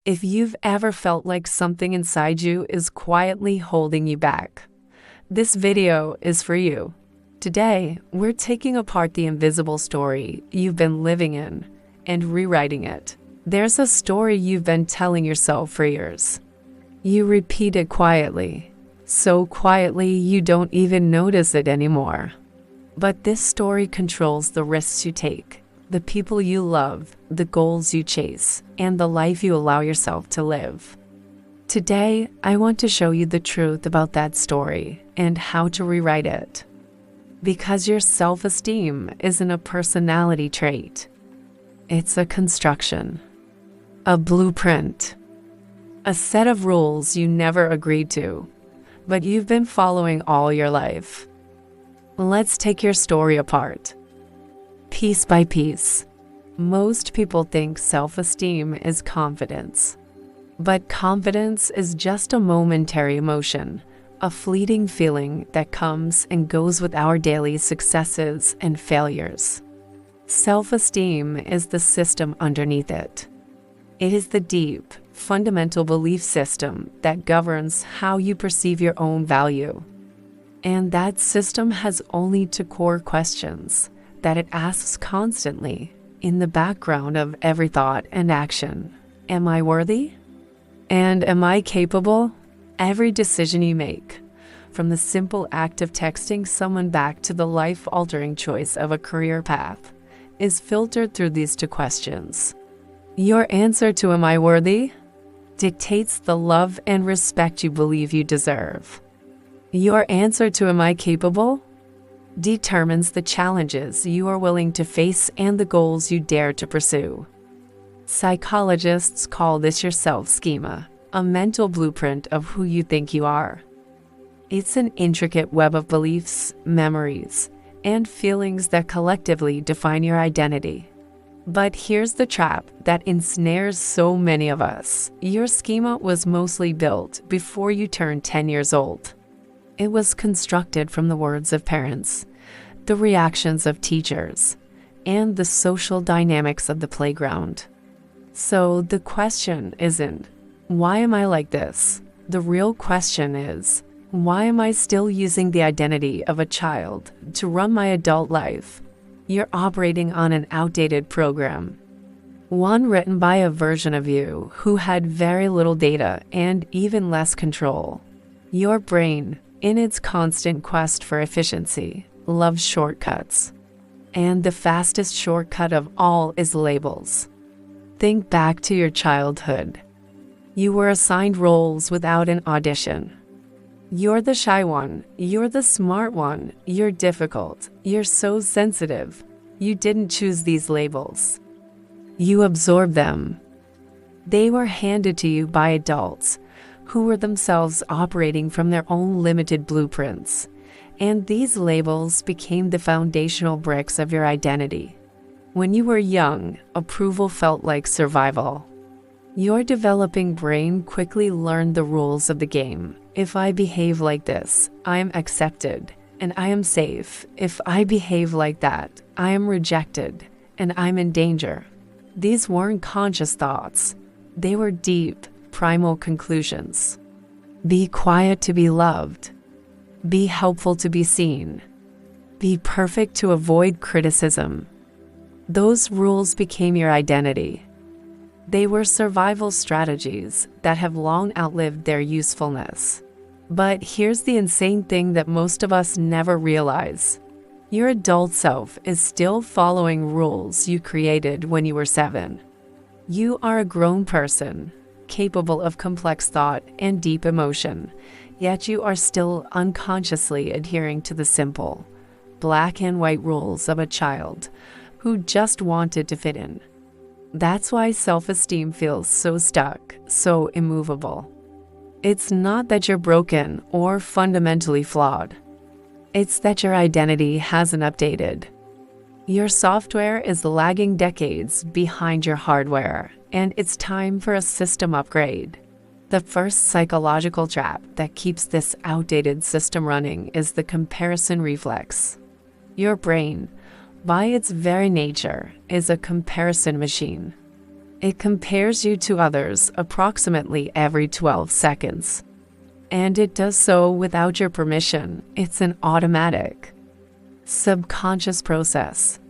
If you've ever felt like something inside you is quietly holding you back, this video is for you. Today, we're taking apart the invisible story you've been living in and rewriting it. There's a story you've been telling yourself for years. You repeat it quietly, so quietly you don't even notice it anymore. But this story controls the risks you take, the people you love, the goals you chase, and the life you allow yourself to live. Today, I want to show you the truth about that story and how to rewrite it. Because your self-esteem isn't a personality trait. It's a construction, a blueprint, a set of rules you never agreed to, but you've been following all your life. Let's take your story apart. Piece by piece. Most people think self-esteem is confidence. But confidence is just a momentary emotion, a fleeting feeling that comes and goes with our daily successes and failures. Self-esteem is the system underneath it. It is the deep, fundamental belief system that governs how you perceive your own value. And that system has only two core questions that it asks constantly in the background of every thought and action. Am I worthy? And am I capable? Every decision you make, from the simple act of texting someone back to the life-altering choice of a career path, is filtered through these two questions. Your answer to am I worthy dictates the love and respect you believe you deserve. Your answer to am I capable determines the challenges you are willing to face and the goals you dare to pursue. Psychologists call this your self-schema, a mental blueprint of who you think you are. It's an intricate web of beliefs, memories, and feelings that collectively define your identity. But here's the trap that ensnares so many of us. Your schema was mostly built before you turned 10 years old. It was constructed from the words of parents, the reactions of teachers, and the social dynamics of the playground. So the question isn't, why am I like this? The real question is, why am I still using the identity of a child to run my adult life? You're operating on an outdated program. One written by a version of you who had very little data and even less control. Your brain, in its constant quest for efficiency, loves shortcuts. And the fastest shortcut of all is labels. Think back to your childhood. You were assigned roles without an audition. You're the shy one, you're the smart one, you're difficult, you're so sensitive. You didn't choose these labels. You absorbed them. They were handed to you by adults who were themselves operating from their own limited blueprints, and these labels became the foundational bricks of your identity. When you were young, approval felt like survival. Your developing brain quickly learned the rules of the game. If I behave like this, I am accepted, and I am safe. If I behave like that, I am rejected, and I'm in danger. These weren't conscious thoughts. They were deep, primal conclusions. Be quiet to be loved. Be helpful to be seen. Be perfect to avoid criticism. Those rules became your identity. They were survival strategies that have long outlived their usefulness. But here's the insane thing that most of us never realize. Your adult self is still following rules you created when you were 7. You are a grown person, capable of complex thought and deep emotion, yet you are still unconsciously adhering to the simple, black and white rules of a child who just wanted to fit in. That's why self-esteem feels so stuck, so immovable. It's not that you're broken or fundamentally flawed. It's that your identity hasn't updated. Your software is lagging decades behind your hardware, and it's time for a system upgrade. The first psychological trap that keeps this outdated system running is the comparison reflex. Your brain, by its very nature, is a comparison machine. It compares you to others approximately every 12 seconds. And it does so without your permission. It's an automatic, subconscious process.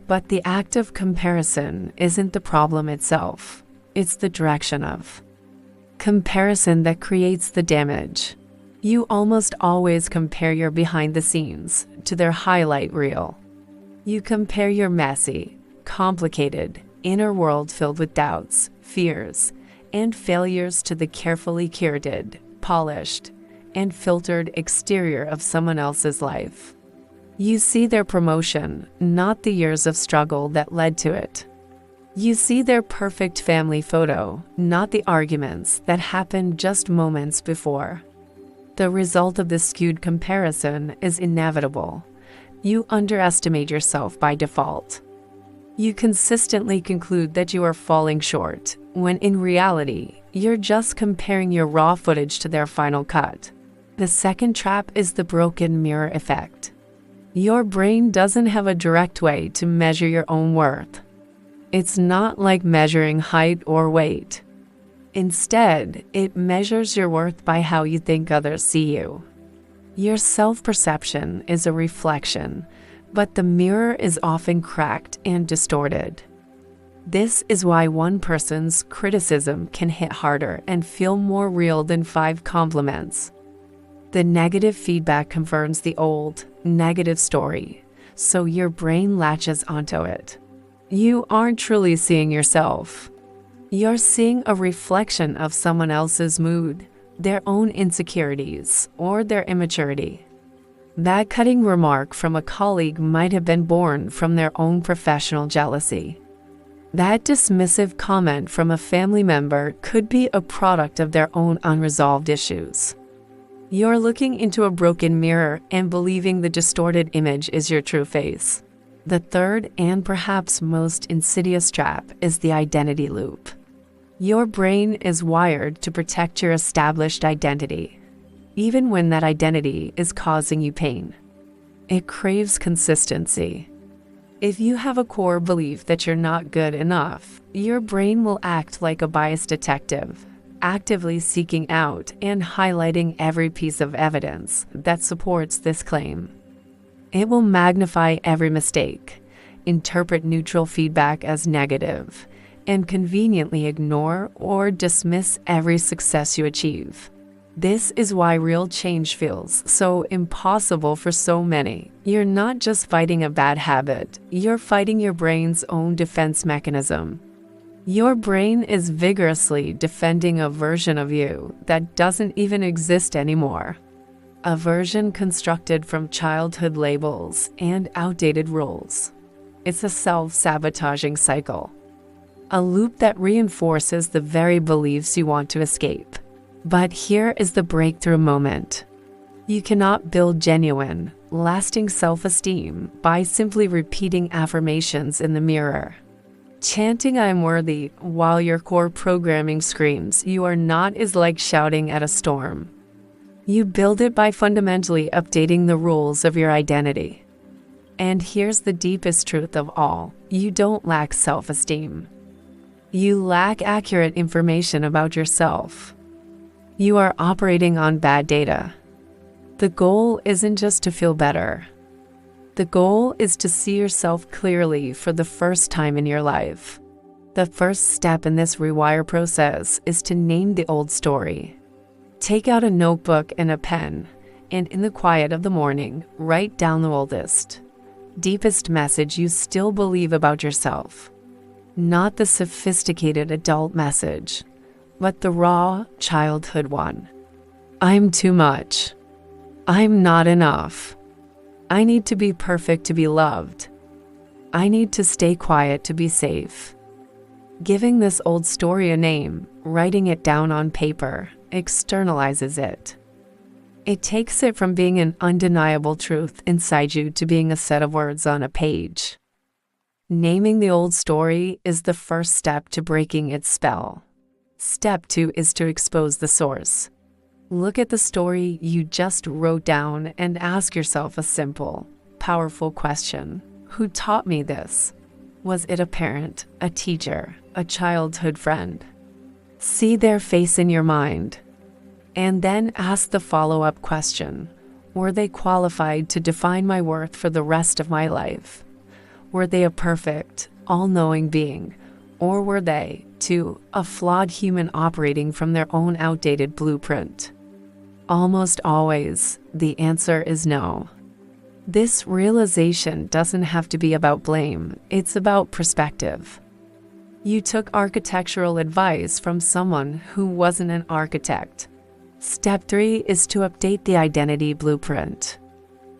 But the act of comparison isn't the problem itself. It's the direction of comparison that creates the damage. You almost always compare your behind the scenes to their highlight reel. You compare your messy, complicated, inner world filled with doubts, fears, and failures to the carefully curated, polished, and filtered exterior of someone else's life. You see their promotion, not the years of struggle that led to it. You see their perfect family photo, not the arguments that happened just moments before. The result of this skewed comparison is inevitable. You underestimate yourself by default. You consistently conclude that you are falling short, when in reality, you're just comparing your raw footage to their final cut. The second trap is the broken mirror effect. Your brain doesn't have a direct way to measure your own worth. It's not like measuring height or weight. Instead, it measures your worth by how you think others see you. Your self-perception is a reflection, but the mirror is often cracked and distorted. This is why one person's criticism can hit harder and feel more real than 5 compliments. The negative feedback confirms the old, negative story, so your brain latches onto it. You aren't truly seeing yourself. You're seeing a reflection of someone else's mood, their own insecurities, or their immaturity. That cutting remark from a colleague might have been born from their own professional jealousy. That dismissive comment from a family member could be a product of their own unresolved issues. You're looking into a broken mirror and believing the distorted image is your true face. The third and perhaps most insidious trap is the identity loop. Your brain is wired to protect your established identity, even when that identity is causing you pain. It craves consistency. If you have a core belief that you're not good enough, your brain will act like a biased detective, actively seeking out and highlighting every piece of evidence that supports this claim. It will magnify every mistake, interpret neutral feedback as negative, and conveniently ignore or dismiss every success you achieve. This is why real change feels so impossible for so many. You're not just fighting a bad habit, you're fighting your brain's own defense mechanism. Your brain is vigorously defending a version of you that doesn't even exist anymore. A version constructed from childhood labels and outdated rules. It's a self-sabotaging cycle. A loop that reinforces the very beliefs you want to escape. But here is the breakthrough moment. You cannot build genuine, lasting self-esteem by simply repeating affirmations in the mirror. Chanting "I'm worthy" while your core programming screams "you are not" is like shouting at a storm. You build it by fundamentally updating the rules of your identity. And here's the deepest truth of all: you don't lack self-esteem. You lack accurate information about yourself. You are operating on bad data. The goal isn't just to feel better. The goal is to see yourself clearly for the first time in your life. The first step in this rewire process is to name the old story. Take out a notebook and a pen, and in the quiet of the morning, write down the oldest, deepest message you still believe about yourself. Not the sophisticated adult message, but the raw childhood one. I'm too much. I'm not enough. I need to be perfect to be loved. I need to stay quiet to be safe. Giving this old story a name, writing it down on paper, externalizes it. It takes it from being an undeniable truth inside you to being a set of words on a page. Naming the old story is the first step to breaking its spell. Step 2 is to expose the source. Look at the story you just wrote down and ask yourself a simple, powerful question. Who taught me this? Was it a parent, a teacher, a childhood friend? See their face in your mind. And then ask the follow-up question. Were they qualified to define my worth for the rest of my life? Were they a perfect, all-knowing being? Or were they, too, a flawed human operating from their own outdated blueprint? Almost always, the answer is no. This realization doesn't have to be about blame, it's about perspective. You took architectural advice from someone who wasn't an architect. Step 3 is to update the identity blueprint.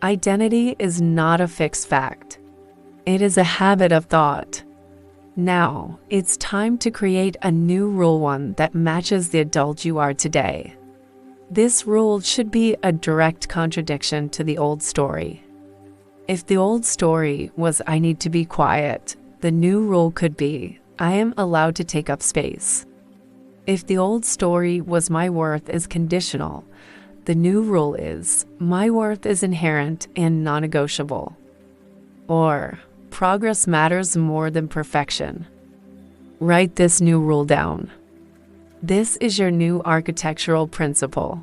Identity is not a fixed fact. It is a habit of thought. Now, it's time to create a new rule one that matches the adult you are today. This rule should be a direct contradiction to the old story. If the old story was I need to be quiet, the new rule could be I am allowed to take up space. If the old story was my worth is conditional, the new rule is my worth is inherent and non-negotiable. Or progress matters more than perfection. Write this new rule down. This is your new architectural principle.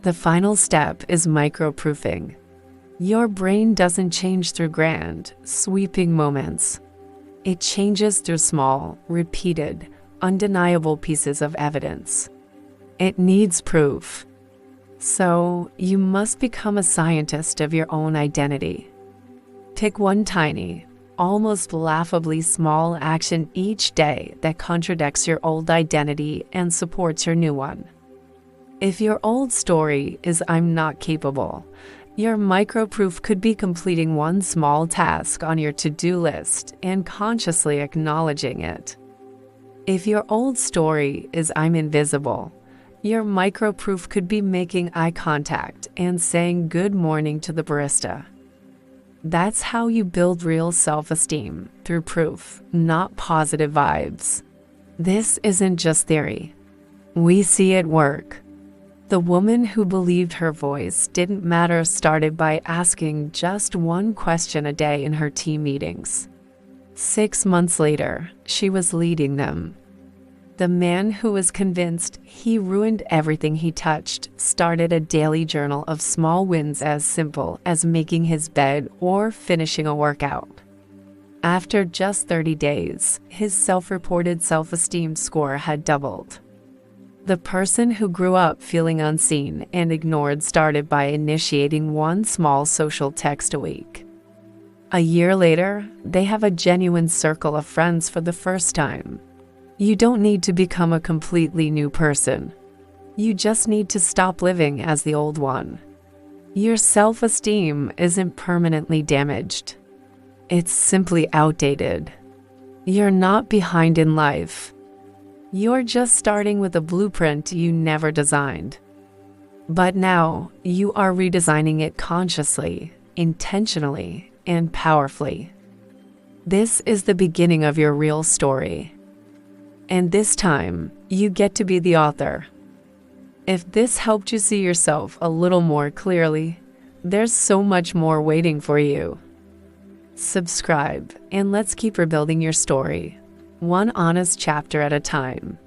The final step is micro-proofing. Your brain doesn't change through grand, sweeping moments. It changes through small, repeated, undeniable pieces of evidence. It needs proof. So, you must become a scientist of your own identity. Pick one tiny, almost laughably small action each day that contradicts your old identity and supports your new one. If your old story is I'm not capable, your micro-proof could be completing one small task on your to-do list and consciously acknowledging it. If your old story is I'm invisible, your micro-proof could be making eye contact and saying good morning to the barista. That's how you build real self-esteem, through proof, not positive vibes. This isn't just theory. We see it work. The woman who believed her voice didn't matter started by asking just one question a day in her team meetings. 6 months later, she was leading them. The man who was convinced he ruined everything he touched started a daily journal of small wins as simple as making his bed or finishing a workout. After just 30 days, his self-reported self-esteem score had doubled. The person who grew up feeling unseen and ignored started by initiating one small social text a week. A year later, they have a genuine circle of friends for the first time. You don't need to become a completely new person. You just need to stop living as the old one. Your self-esteem isn't permanently damaged. It's simply outdated. You're not behind in life. You're just starting with a blueprint you never designed. But now, you are redesigning it consciously, intentionally, and powerfully. This is the beginning of your real story. And this time, you get to be the author. If this helped you see yourself a little more clearly, there's so much more waiting for you. Subscribe, and let's keep rebuilding your story, one honest chapter at a time.